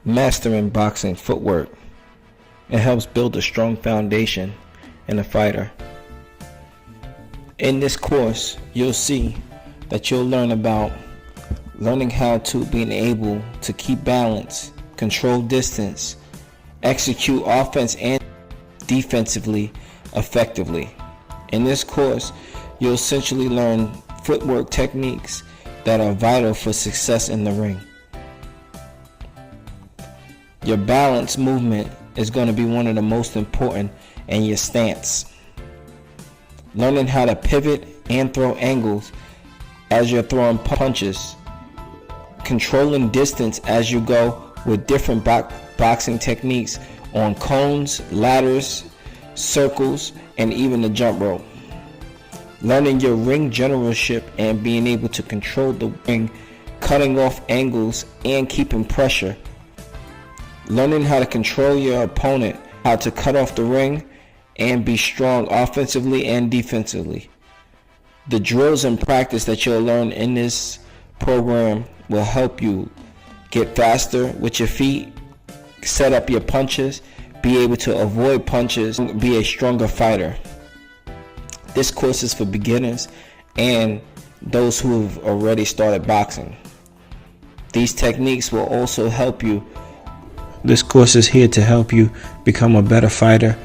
Mastering boxing footwork. It helps build a strong foundation in a fighter. In this course, you'll see that you'll learn about learning how to being able to keep balance, control distance, execute offense and defensively effectively. In this course, you'll essentially learn footwork techniques that are vital for success in the ring. Your balance movement is going to be one of the most important, and your stance. Learning how to pivot and throw angles as you're throwing punches. Controlling distance as you go with different boxing techniques on cones, ladders, circles, and even the jump rope. Learning your ring generalship and being able to control the ring, cutting off angles and keeping pressure. Learning how to control your opponent, how to cut off the ring and be strong offensively and defensively. The drills and practice that you'll learn in this program will help you get faster with your feet, set up your punches, be able to avoid punches, be a stronger fighter. This course is for beginners and those who have already started boxing. These techniques will also help you. This course is here to help you become a better fighter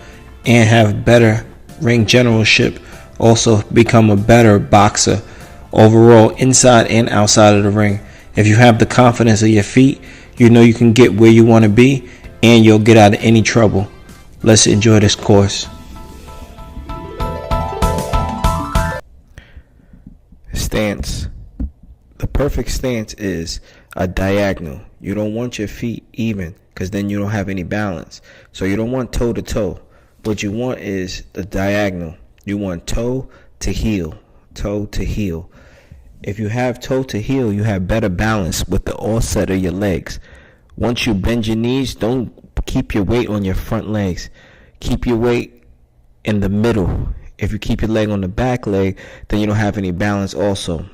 and have better ring generalship, also become a better boxer overall, inside and outside of the ring. If you have the confidence of your feet, you know you can get where you want to be and you'll get out of any trouble. Let's enjoy this course. Stance. The perfect stance is a diagonal. You don't want your feet even, because then you don't have any balance. So you don't want toe to toe. What you want is the diagonal. You want toe to heel, toe to heel. If you have toe to heel, you have better balance with the offset of your legs. Once you bend your knees, don't keep your weight on your front legs. Keep your weight in the middle. If you keep your leg on the back leg, then you don't have any balance also.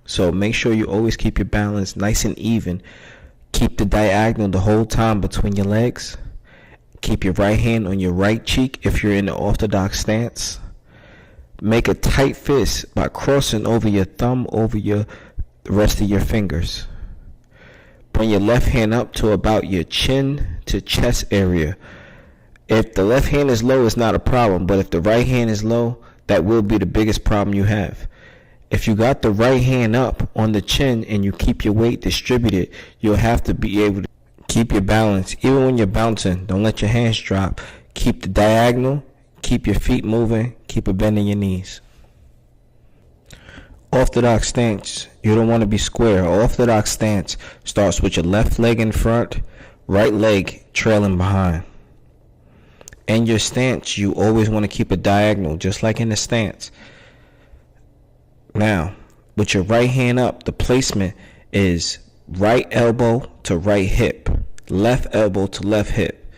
So make sure you always keep your balance nice and even. Keep the diagonal the whole time between your legs. Keep your right hand on your right cheek if you're in the orthodox stance. Make a tight fist by crossing over your thumb over the rest of your fingers. Bring your left hand up to about your chin to chest area. If the left hand is low, it's not a problem, but if the right hand is low, that will be the biggest problem you have. If you got the right hand up on the chin and you keep your weight distributed, you'll have to be able to keep your balance. Even when you're bouncing, don't let your hands drop. Keep the diagonal, keep your feet moving, keep a bend in your knees. Orthodox stance. You don't want to be square. Orthodox stance starts with your left leg in front, right leg trailing behind. In your stance, you always want to keep a diagonal, just like in the stance. Now, with your right hand up, the placement is right elbow to right hip, left elbow to left hip.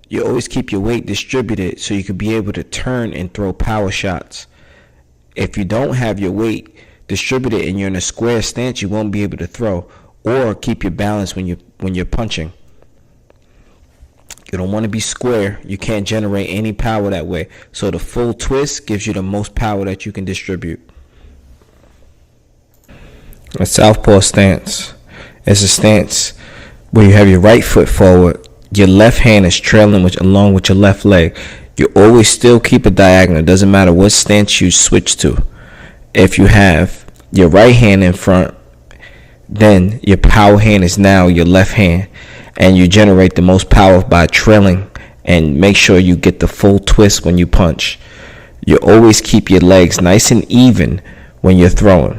You always keep your weight distributed so you can be able to turn and throw power shots. If you don't have your weight distributed and you're in a square stance, you won't be able to throw or keep your balance when you're punching. You don't want to be square. You can't generate any power that way. So the full twist gives you the most power that you can distribute. A southpaw stance is a stance where you have your right foot forward. Your left hand is trailing along with your left leg. You always still keep a diagonal. It doesn't matter what stance you switch to. If you have your right hand in front, then your power hand is now your left hand. And you generate the most power by trailing, and make sure you get the full twist when you punch. You always keep your legs nice and even when you're throwing.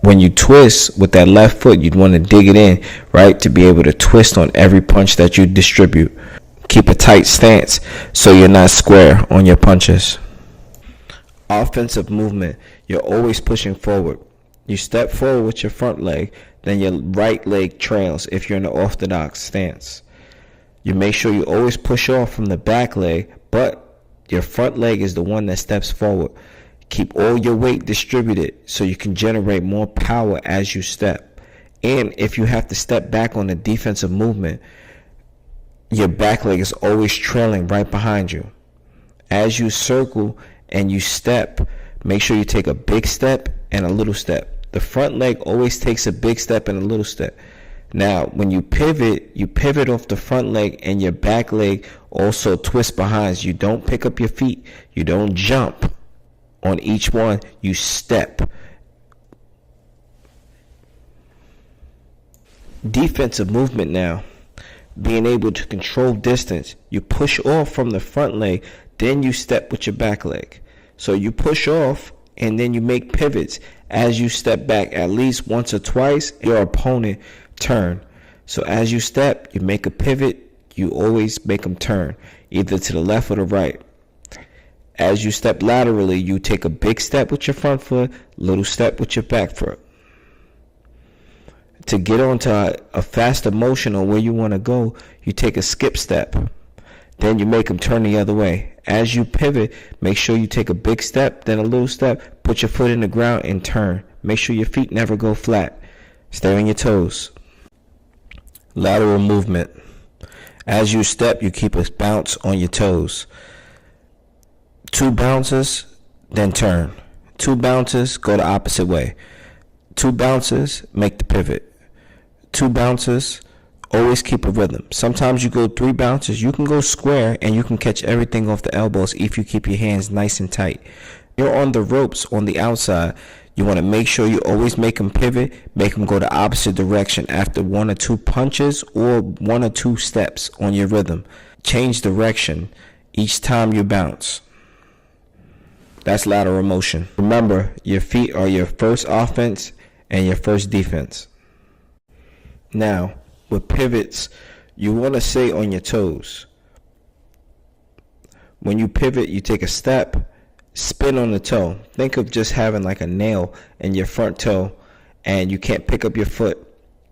When you twist with that left foot, you'd want to dig it in, right, to be able to twist on every punch that you distribute. Keep a tight stance so you're not square on your punches. Offensive movement. You're always pushing forward. You step forward with your front leg, then your right leg trails if you're in the orthodox stance. You make sure you always push off from the back leg, but your front leg is the one that steps forward. Keep all your weight distributed so you can generate more power as you step. And if you have to step back on a defensive movement, your back leg is always trailing right behind you. As you circle and you step, make sure you take a big step and a little step. The front leg always takes a big step and a little step. Now, when you pivot off the front leg, and your back leg also twists behind. You don't pick up your feet. You don't jump on each one. You step. Defensive movement now. Being able to control distance. You push off from the front leg, then you step with your back leg. So you push off, and then you make pivots. As you step back at least once or twice, your opponent turn. So as you step, you make a pivot, you always make them turn, either to the left or the right. As you step laterally, you take a big step with your front foot, little step with your back foot. To get onto a faster motion on where you want to go, you take a skip step. Then you make them turn the other way. As you pivot, make sure you take a big step, then a little step, put your foot in the ground and turn. Make sure your feet never go flat. Stay on your toes. Lateral movement. As you step, you keep a bounce on your toes. 2 bounces, then turn. 2 bounces, go the opposite way. 2 bounces, make the pivot. 2 bounces, always keep a rhythm. Sometimes you go 3 bounces. You can go square and you can catch everything off the elbows if you keep your hands nice and tight. You're on the ropes on the outside. You want to make sure you always make them pivot, make them go the opposite direction after 1 or 2 punches or 1 or 2 steps on your rhythm. Change direction each time you bounce. That's lateral motion. Remember, your feet are your first offense and your first defense. Now, with pivots, you want to stay on your toes. When you pivot, you take a step, spin on the toe. Think of just having like a nail in your front toe and you can't pick up your foot.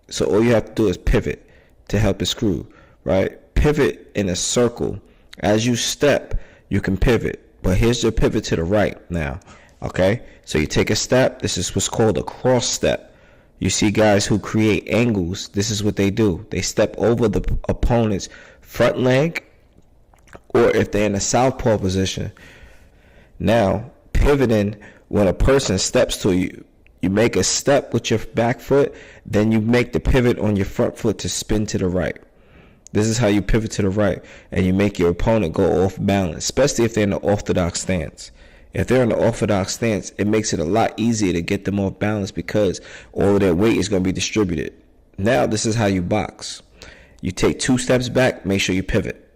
So all you have to do is pivot to help it screw, right? Pivot in a circle. As you step, you can pivot. But here's your pivot to the right now, okay? So you take a step. This is what's called a cross step. You see guys who create angles, this is what they do. They step over the opponent's front leg, or if they're in a southpaw position. Now, pivoting, when a person steps to you, you make a step with your back foot, then you make the pivot on your front foot to spin to the right. This is how you pivot to the right, and you make your opponent go off balance, especially if they're in an orthodox stance. If they're in an orthodox stance, it makes it a lot easier to get them off balance because all of their weight is going to be distributed. Now, this is how you box. You take 2 steps back, make sure you pivot.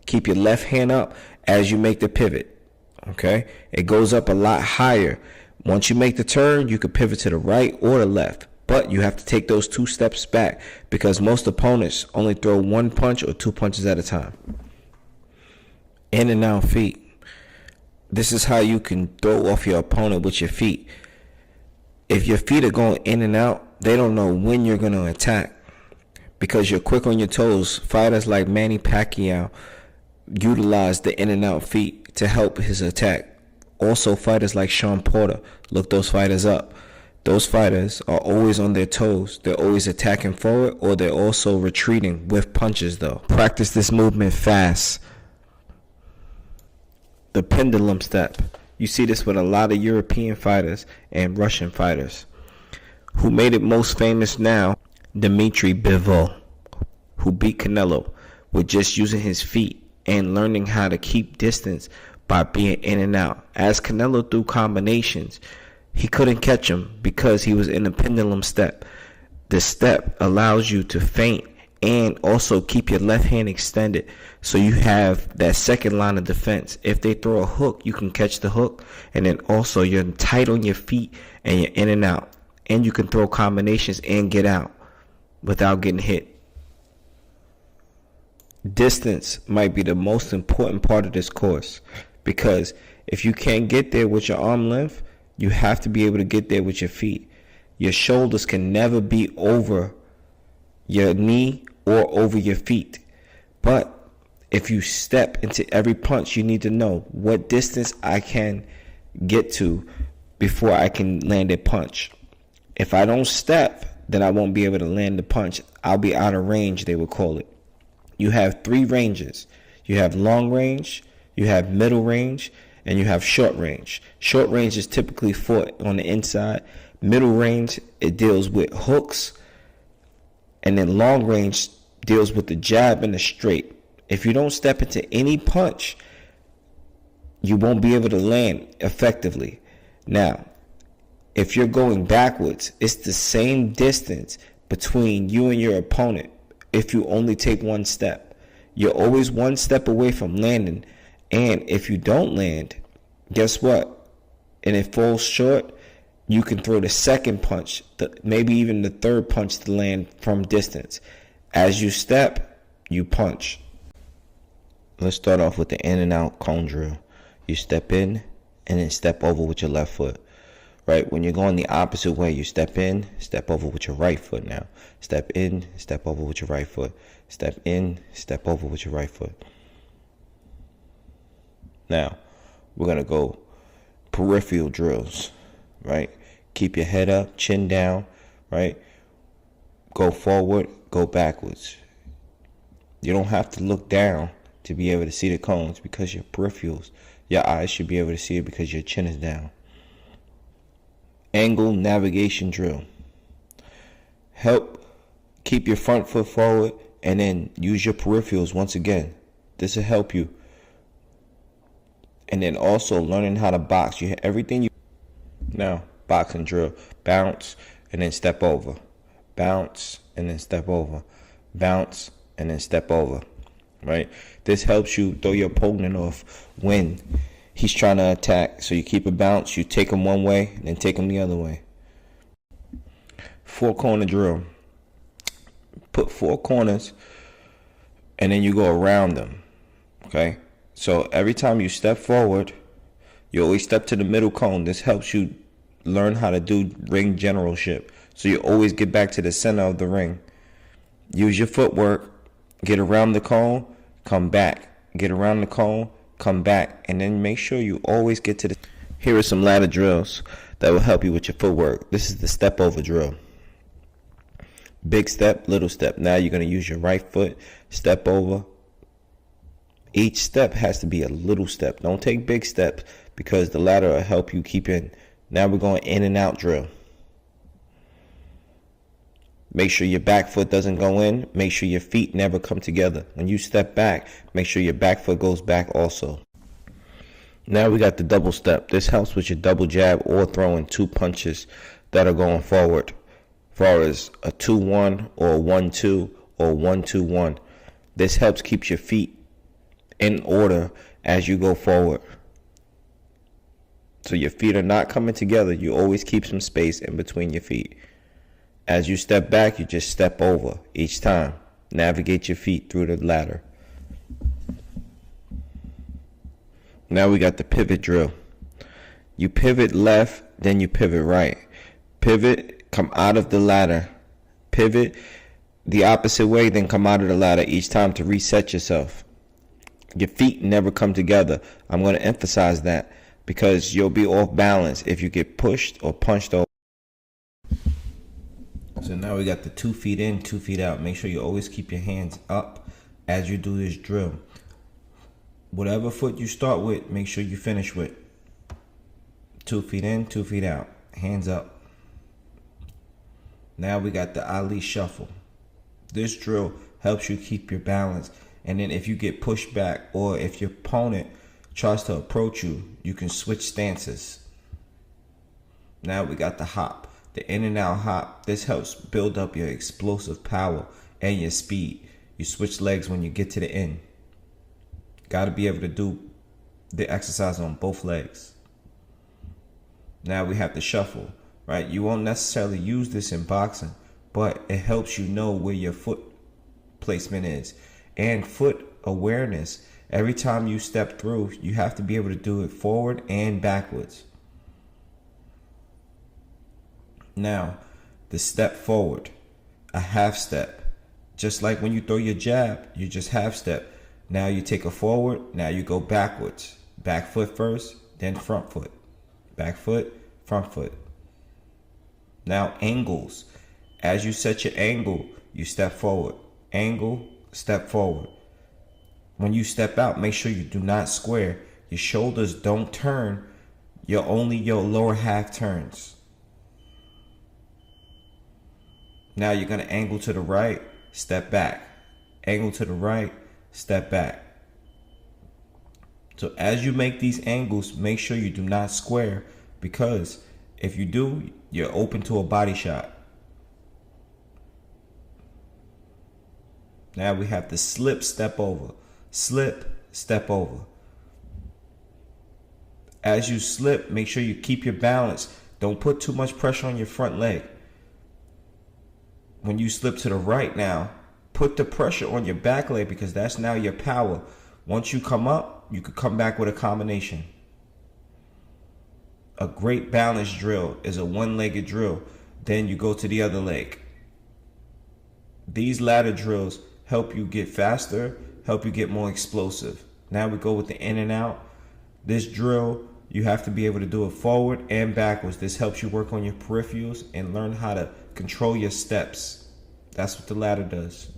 Keep your left hand up as you make the pivot. Okay? It goes up a lot higher. Once you make the turn, you can pivot to the right or the left. But you have to take those 2 steps back because most opponents only throw 1 punch or 2 punches at a time. In and out feet. This is how you can throw off your opponent with your feet. If your feet are going in and out, they don't know when you're going to attack. Because you're quick on your toes, fighters like Manny Pacquiao utilize the in and out feet to help his attack. Also, fighters like Sean Porter, look those fighters up. Those fighters are always on their toes. They're always attacking forward, or they're also retreating with punches though. Practice this movement fast. The pendulum step. You see this with a lot of European fighters and Russian fighters. Who made it most famous now? Dmitry Bivol, who beat Canelo with just using his feet and learning how to keep distance by being in and out. As Canelo threw combinations, he couldn't catch him because he was in the pendulum step. The step allows you to feint and also keep your left hand extended so you have that second line of defense. If they throw a hook, you can catch the hook, and then also you're tight on your feet and you're in and out, and you can throw combinations and get out without getting hit. Distance might be the most important part of this course, because if you can't get there with your arm length, you have to be able to get there with your feet. Your shoulders can never be over your knee or over your feet. But if you step into every punch, you need to know what distance I can get to before I can land a punch. If I don't step, then I won't be able to land the punch. I'll be out of range, they would call it. You have 3 ranges. You have long range, you have middle range, and you have short range. Short range is typically fought on the inside. Middle range, it deals with hooks. And then long range deals with the jab and the straight. If you don't step into any punch, you won't be able to land effectively. Now, if you're going backwards, it's the same distance between you and your opponent if you only take one step. You're always one step away from landing. And if you don't land, guess what? And it falls short, you can throw the second punch, maybe even the third punch to land from distance. As you step, you punch. Let's start off with the in and out cone drill. You step in and then step over with your left foot. Right? When you're going the opposite way, you step in, step over with your right foot now. Step in, step over with your right foot. Step in, step over with your right foot. Now, we're going to go peripheral drills, right? Keep your head up, chin down, right? Go forward, go backwards. You don't have to look down to be able to see the cones because your peripherals, your eyes should be able to see it because your chin is down. Angle navigation drill. Help keep your front foot forward and then use your peripherals once again. This will help you. And then also learning how to box. You have everything you now boxing drill. Bounce and then step over. Bounce and then step over. Bounce and then step over. Right? This helps you throw your opponent off when he's trying to attack. So you keep a bounce, you take him one way, and then take him the other way. 4-corner drill. Put 4 corners, and then you go around them. Okay? So every time you step forward, you always step to the middle cone. This helps you learn how to do ring generalship. So you always get back to the center of the ring. Use your footwork. Get around the cone, come back. Get around the cone, come back, and then make sure you always get to the... Here are some ladder drills that will help you with your footwork. This is the step over drill. Big step, little step. Now you're going to use your right foot, step over. Each step has to be a little step. Don't take big steps because the ladder will help you keep in. Now we're going in and out drill. Make sure your back foot doesn't go in. Make sure your feet never come together. When you step back, make sure your back foot goes back also. Now we got the double step. This helps with your double jab or throwing 2 punches that are going forward. As far as a 2-1 or a 1-2 or 1-2-1. This helps keep your feet in order as you go forward. So your feet are not coming together. You always keep some space in between your feet. As you step back, you just step over each time. Navigate your feet through the ladder. Now we got the pivot drill. You pivot left, then you pivot right. Pivot, come out of the ladder. Pivot the opposite way, then come out of the ladder each time to reset yourself. Your feet never come together. I'm going to emphasize that because you'll be off balance if you get pushed or punched over. So now we got the 2 feet in, 2 feet out. Make sure you always keep your hands up as you do this drill. Whatever foot you start with, make sure you finish with. 2 feet in, 2 feet out. Hands up. Now we got the Ali shuffle. This drill helps you keep your balance. And then if you get pushed back or if your opponent tries to approach you, you can switch stances. Now we got the hop. The in and out hop. This helps build up your explosive power and your speed. You switch legs when you get to the end. Got to be able to do the exercise on both legs. Now we have the shuffle, right? You won't necessarily use this in boxing, but it helps you know where your foot placement is and foot awareness. Every time you step through, you have to be able to do it forward and backwards. Now, the step forward, a half step. Just like when you throw your jab, you just half step. Now you take a forward, now you go backwards. Back foot first, then front foot. Back foot, front foot. Now angles. As you set your angle, you step forward. Angle, step forward. When you step out, make sure you do not square. Your shoulders don't turn. Only your lower half turns. Now you're going to angle to the right, step back. Angle to the right, step back. So as you make these angles, make sure you do not square, because if you do, you're open to a body shot. Now we have the slip, step over. Slip, step over. As you slip, make sure you keep your balance. Don't put too much pressure on your front leg. When you slip to the right now, put the pressure on your back leg, because that's now your power. Once you come up, you could come back with a combination. A great balance drill is a one-legged drill. Then you go to the other leg. These ladder drills help you get faster, help you get more explosive. Now we go with the in and out. This drill, you have to be able to do it forward and backwards. This helps you work on your peripherals and learn how to control your steps. That's what the ladder does.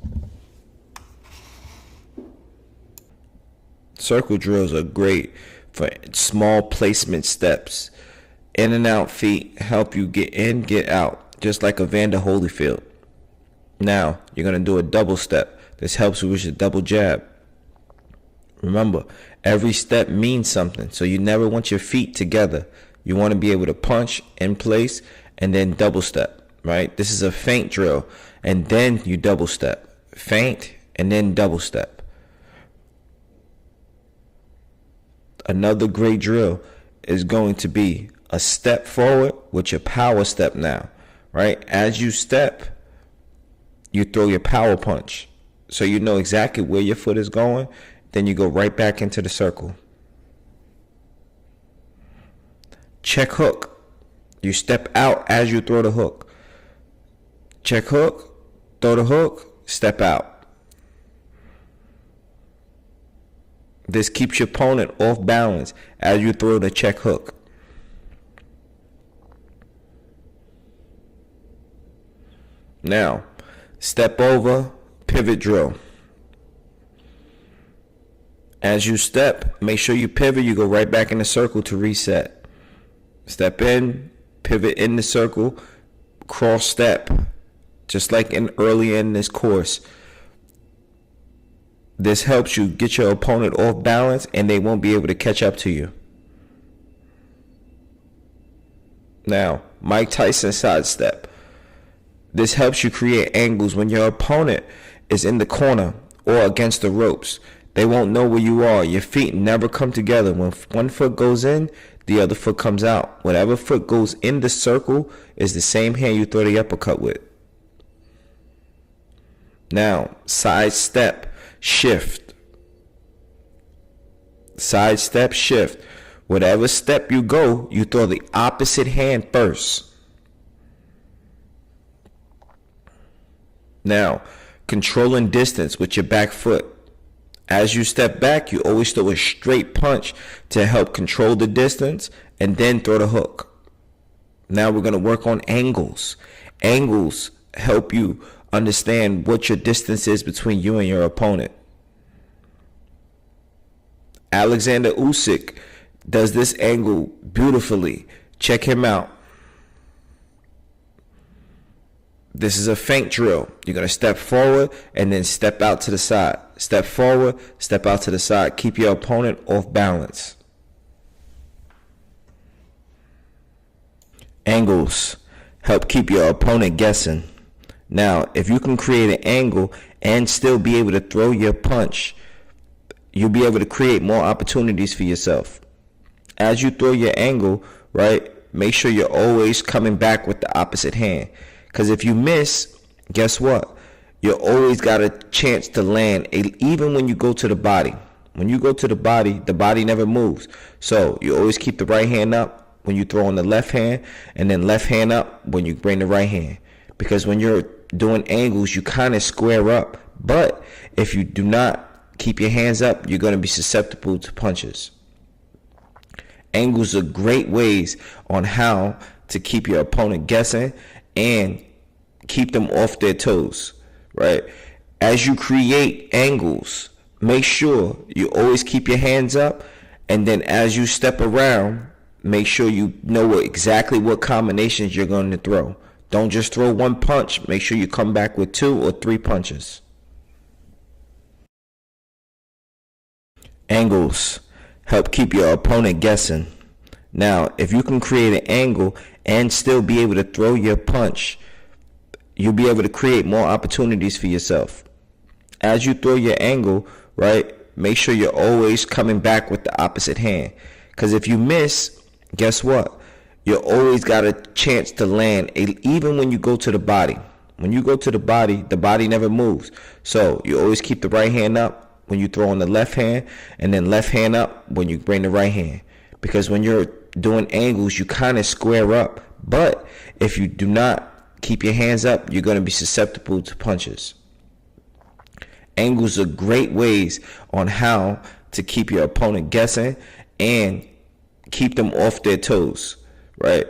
Circle drills are great for small placement steps. In and out feet help you get in, get out, just like Evander Holyfield. Now, you're going to do a double step. This helps you with your double jab. Remember, every step means something, so you never want your feet together. You want to be able to punch in place and then double step, right? This is a feint drill, and then you double step. Feint and then double step. Another great drill is going to be a step forward with your power step now, right? As you step, you throw your power punch. So you know exactly where your foot is going. Then you go right back into the circle. Check hook. You step out as you throw the hook. Check hook, throw the hook, step out. This keeps your opponent off balance as you throw the check hook. Now, step over, pivot drill. As you step, make sure you pivot. You go right back in the circle to reset. Step in, pivot in the circle, cross step. Just like earlier in this course. This helps you get your opponent off balance and they won't be able to catch up to you. Now, Mike Tyson side step. This helps you create angles when your opponent is in the corner or against the ropes. They won't know where you are. Your feet never come together. When one foot goes in, the other foot comes out. Whatever foot goes in the circle is the same hand you throw the uppercut with. Now, side step, shift. Side step, shift. Whatever step you go, you throw the opposite hand first. Now, controlling distance with your back foot. As you step back, you always throw a straight punch to help control the distance and then throw the hook. Now we're going to work on angles. Angles help you understand what your distance is between you and your opponent. Alexander Usyk does this angle beautifully. Check him out. This is a feint drill. You're going to step forward and then step out to the side. Step forward, step out to the side. Keep your opponent off balance. Angles help keep your opponent guessing. Now, if you can create an angle and still be able to throw your punch, you'll be able to create more opportunities for yourself. As you throw your angle, right, make sure you're always coming back with the opposite hand. Because if you miss, guess what? You always got a chance to land, even when you go to the body. When you go to the body never moves. So you always keep the right hand up when you throw on the left hand, and then left hand up when you bring the right hand. Because when you're doing angles, you kind of square up. But if you do not keep your hands up, you're going to be susceptible to punches. Angles are great ways on how to keep your opponent guessing and keep them off their toes, right? As you create angles, make sure you always keep your hands up, and then as you step around, make sure you know exactly what combinations you're going to throw. Don't just throw one punch. Make sure you come back with 2 or 3 punches. Angles help keep your opponent guessing. Now, if you can create an angle and still be able to throw your punch, you'll be able to create more opportunities for yourself. As you throw your angle, right, make sure you're always coming back with the opposite hand. Because if you miss, guess what? You always got a chance to land, even when you go to the body. When you go to the body never moves. So you always keep the right hand up when you throw on the left hand, and then left hand up when you bring the right hand. Because when you're doing angles, you kind of square up. But if you do not keep your hands up, you're going to be susceptible to punches. Angles are great ways on how to keep your opponent guessing and keep them off their toes, right?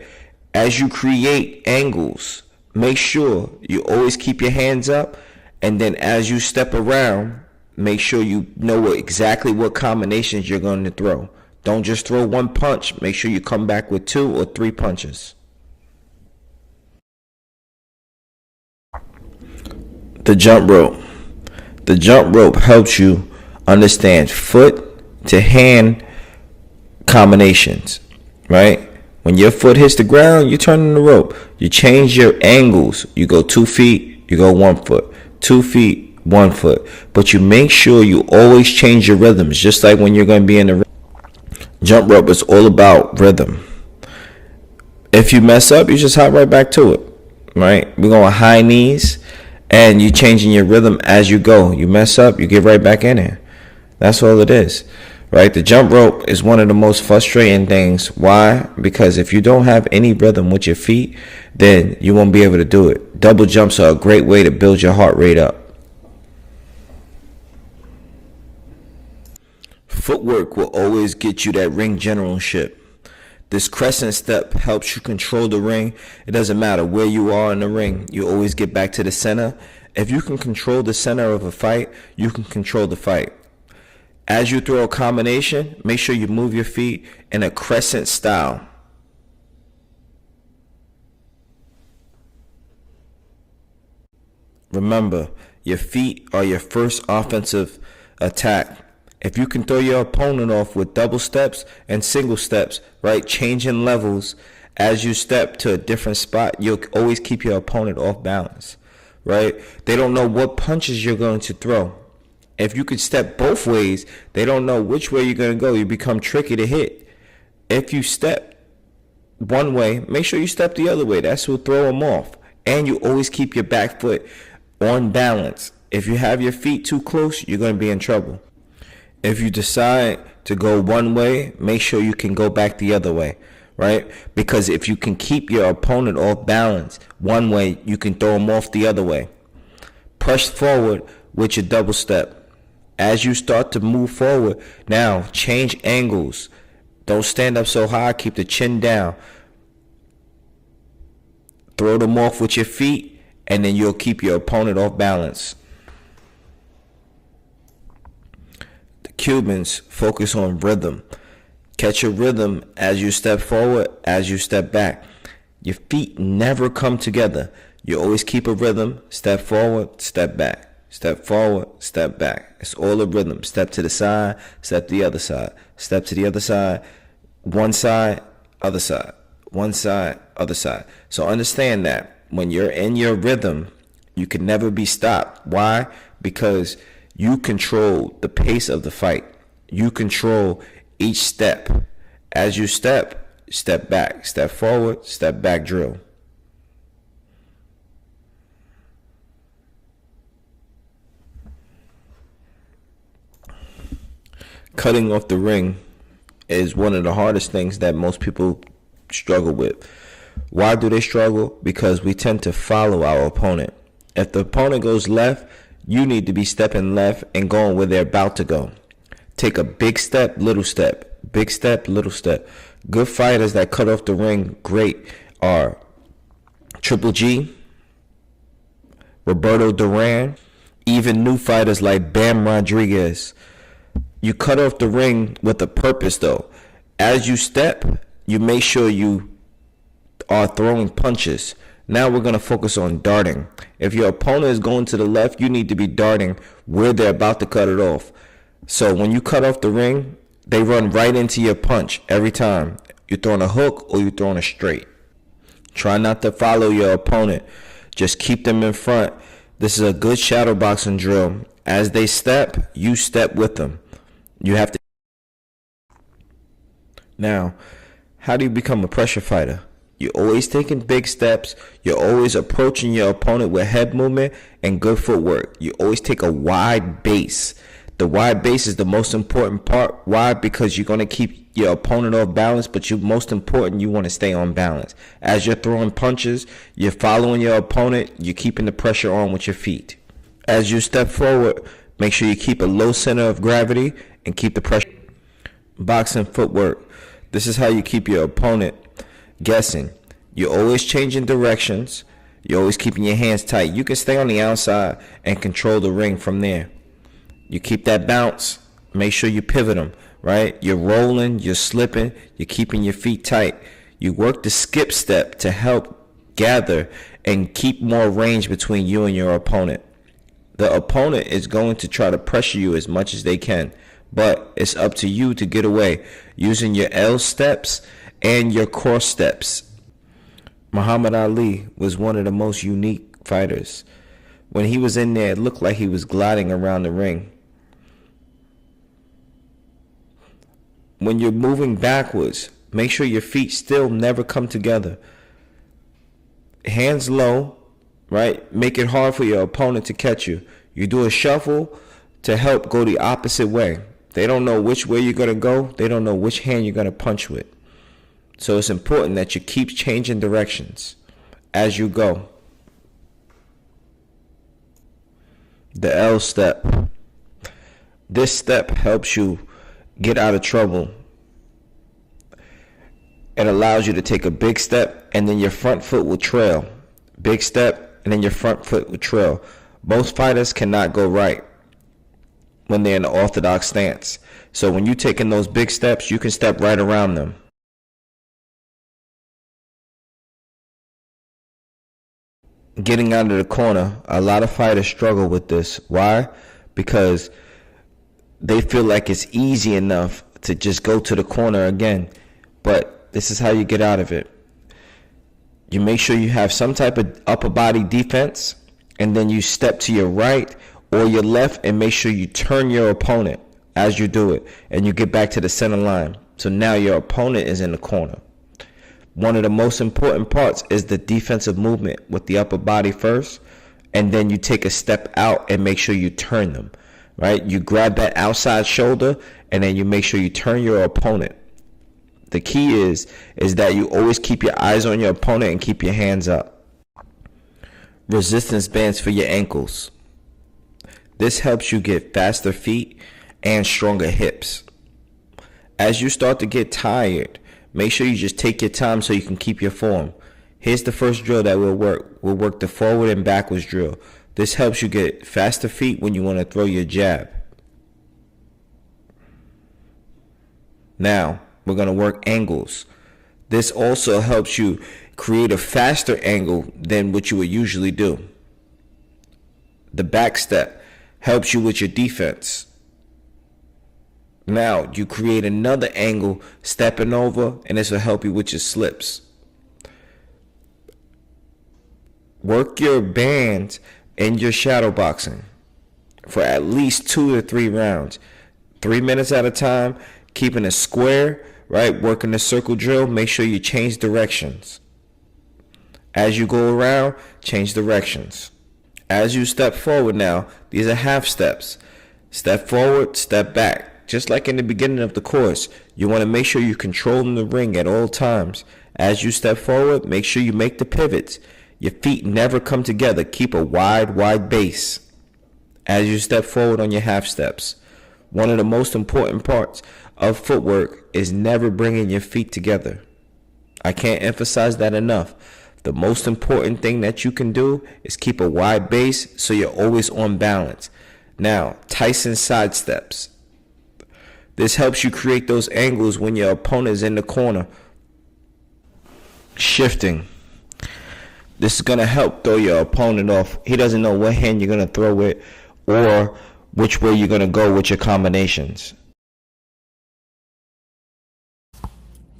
As you create angles, make sure you always keep your hands up, and then as you step around, make sure you know exactly what combinations you're going to throw. Don't just throw one punch. Make sure you come back with 2 or 3 punches. The jump rope. The jump rope helps you understand foot to hand combinations, right? When your foot hits the ground, you turn on the rope. You change your angles. You go 2 feet, you go 1 foot. 2 feet, 1 foot. But you make sure you always change your rhythms, just like when you're going to be in the jump rope. Is all about rhythm. If you mess up, you just hop right back to it, right? We're going high knees, and you changing your rhythm as you go. You mess up, you get right back in there. That's all it is, right? The jump rope is one of the most frustrating things. Why? Because if you don't have any rhythm with your feet, then you won't be able to do it. Double jumps are a great way to build your heart rate up. Footwork will always get you that ring generalship. This crescent step helps you control the ring. It doesn't matter where you are in the ring. You always get back to the center. If you can control the center of a fight, you can control the fight. As you throw a combination, make sure you move your feet in a crescent style. Remember, your feet are your first offensive attack. If you can throw your opponent off with double steps and single steps, right, changing levels as you step to a different spot, you'll always keep your opponent off balance, right? They don't know what punches you're going to throw. If you could step both ways, they don't know which way you're going to go. You become tricky to hit. If you step one way, make sure you step the other way. That's what throw them off. And you always keep your back foot on balance. If you have your feet too close, you're going to be in trouble. If you decide to go one way, make sure you can go back the other way, right? Because if you can keep your opponent off balance one way, you can throw them off the other way. Push forward with your double step. As you start to move forward, now change angles. Don't stand up so high, keep the chin down. Throw them off with your feet, and then you'll keep your opponent off balance. Cubans focus on rhythm. Catch your rhythm as you step forward, as you step back. Your feet never come together. You always keep a rhythm. Step forward, step back. Step forward, step back. It's all a rhythm. Step to the side, step to the other side. Step to the other side, one side, other side. One side, other side. So understand that when you're in your rhythm, you can never be stopped. Why? Because you control the pace of the fight. You control each step. As you step, step back. Step forward, step back drill. Cutting off the ring is one of the hardest things that most people struggle with. Why do they struggle? Because we tend to follow our opponent. If the opponent goes left, you need to be stepping left and going where they're about to go. Take a big step, little step. Big step, little step. Good fighters that cut off the ring great are Triple G, Roberto Duran, even new fighters like Bam Rodriguez. You cut off the ring with a purpose though. As you step, you make sure you are throwing punches. Now we're going to focus on darting. If your opponent is going to the left, you need to be darting where they're about to cut it off. So when you cut off the ring, they run right into your punch every time. You're throwing a hook or you're throwing a straight. Try not to follow your opponent. Just keep them in front. This is a good shadow boxing drill. As they step, you step with them. You have to. Now, how do you become a pressure fighter? You're always taking big steps. You're always approaching your opponent with head movement and good footwork. You always take a wide base. The wide base is the most important part. Why? Because you're going to keep your opponent off balance, but most important, you want to stay on balance. As you're throwing punches, you're following your opponent. You're keeping the pressure on with your feet. As you step forward, make sure you keep a low center of gravity and keep the pressure. Boxing footwork. This is how you keep your opponent guessing. You're always changing directions. You're always keeping your hands tight. You can stay on the outside and control the ring from there. You keep that bounce. Make sure you pivot them, right? You're rolling, you're slipping, you're keeping your feet tight. You work the skip step to help gather and keep more range between you and your opponent. The opponent is going to try to pressure you as much as they can, but it's up to you to get away using your L steps and your cross steps. Muhammad Ali was one of the most unique fighters. When he was in there, it looked like he was gliding around the ring. When you're moving backwards, make sure your feet still never come together. Hands low, right? Make it hard for your opponent to catch you. You do a shuffle to help go the opposite way. They don't know which way you're going to go. They don't know which hand you're going to punch with. So it's important that you keep changing directions as you go. The L step. This step helps you get out of trouble. It allows you to take a big step and then your front foot will trail. Big step and then your front foot will trail. Most fighters cannot go right when they're in an orthodox stance. So when you're taking those big steps, you can step right around them. Getting out of the corner, a lot of fighters struggle with this. Why? Because they feel like it's easy enough to just go to the corner again. But this is how you get out of it. You make sure you have some type of upper body defense, and then you step to your right or your left and make sure you turn your opponent as you do it, and you get back to the center line. So now your opponent is in the corner. One of the most important parts is the defensive movement with the upper body first, and then you take a step out and make sure you turn them, right? You grab that outside shoulder, and then you make sure you turn your opponent. The key is that you always keep your eyes on your opponent and keep your hands up. Resistance bands for your ankles. This helps you get faster feet and stronger hips. As you start to get tired, make sure you just take your time so you can keep your form. Here's the first drill that will work. We'll work the forward and backwards drill. This helps you get faster feet when you want to throw your jab. Now, we're going to work angles. This also helps you create a faster angle than what you would usually do. The back step helps you with your defense. Now you create another angle stepping over, and this will help you with your slips. Work your bands in your shadow boxing for at least 2 to 3 rounds. 3 minutes at a time, keeping it square, right? Working the circle drill. Make sure you change directions. As you go around, change directions. As you step forward now, these are half steps. Step forward, step back. Just like in the beginning of the course, you want to make sure you're controlling the ring at all times. As you step forward, make sure you make the pivots. Your feet never come together. Keep a wide base as you step forward on your half steps. One of the most important parts of footwork is never bringing your feet together. I can't emphasize that enough. The most important thing that you can do is keep a wide base so you're always on balance. Now, Tyson side steps. This helps you create those angles when your opponent is in the corner. Shifting. This is going to help throw your opponent off. He doesn't know what hand you're going to throw it or which way you're going to go with your combinations.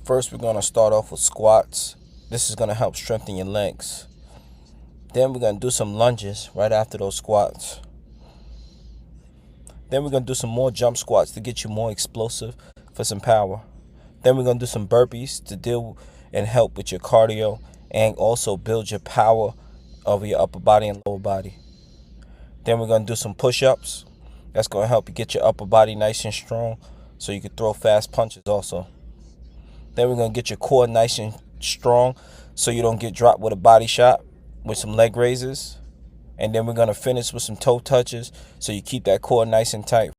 First, we're going to start off with squats. This is going to help strengthen your legs. Then we're going to do some lunges right after those squats. Then we're going to do some more jump squats to get you more explosive for some power. Then we're going to do some burpees to deal and help with your cardio and also build your power over your upper body and lower body. Then we're going to do some push-ups. That's going to help you get your upper body nice and strong so you can throw fast punches also. Then we're going to get your core nice and strong so you don't get dropped with a body shot with some leg raises. And then we're going to finish with some toe touches so you keep that core nice and tight